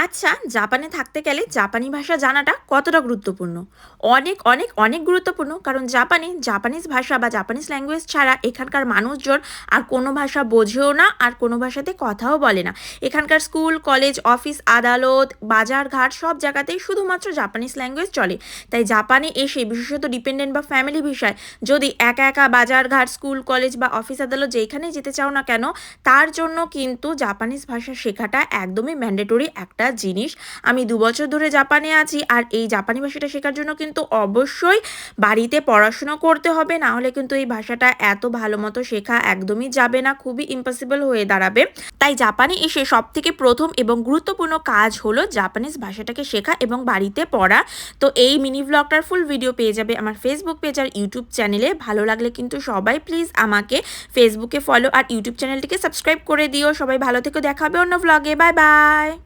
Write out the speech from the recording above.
আচ্ছা, জাপানে থাকতে গেলে জাপানি ভাষা জানাটা কতটা গুরুত্বপূর্ণ? অনেক, অনেক, অনেক গুরুত্বপূর্ণ। কারণ জাপানিজ ভাষা বা জাপানিজ ল্যাঙ্গুয়েজ ছাড়া এখানকার মানুষজন আর কোনো ভাষা বোঝেও না, আর কোনো ভাষাতে কথাও বলে না। এখানকার স্কুল, কলেজ, অফিস, আদালত, বাজার-ঘাট সব জায়গাতেই শুধুমাত্র জাপানিজ ল্যাঙ্গুয়েজ চলে। তাই জাপানে এসে বিশেষত ডিপেন্ডেন্ট বা ফ্যামিলি ভিসায় যদি একা, একা বাজার-ঘাট, স্কুল, কলেজ বা অফিস, আদালত যেইখানেই যেতে চাও না কেন, তার জন্য কিন্তু জাপানিজ ভাষা শেখাটা একদমই ম্যান্ডেটরি একটা জিনিস। আমি ২ বছর ধরে জাপানে আছি, আর এই জাপানি ভাষাটা শেখার জন্য কিন্তু অবশ্যই বাড়িতে পড়াশুনো করতে হবে, না হলে কিন্তু এই ভাষাটা এত ভালো মতো শেখা একদমই যাবে না, খুবই ইম্পসিবল হয়ে দাঁড়াবে। তাই জাপানে এসে সবথেকে প্রথম এবং গুরুত্বপূর্ণ কাজ হলো জাপানিজ ভাষাটাকে শেখা এবং বাড়িতে পড়া। তো এই মিনি ভ্লগটার ফুল ভিডিও পেয়ে যাবে আমার ফেসবুক পেজ আর ইউটিউব চ্যানেলে। ভালো লাগলে কিন্তু সবাই প্লিজ আমাকে ফেসবুকে ফলো আর ইউটিউব চ্যানেলটিকে সাবস্ক্রাইব করে দিও। সবাই ভালো থেকো, দেখা হবে অন্য ভ্লগে। Bye bye.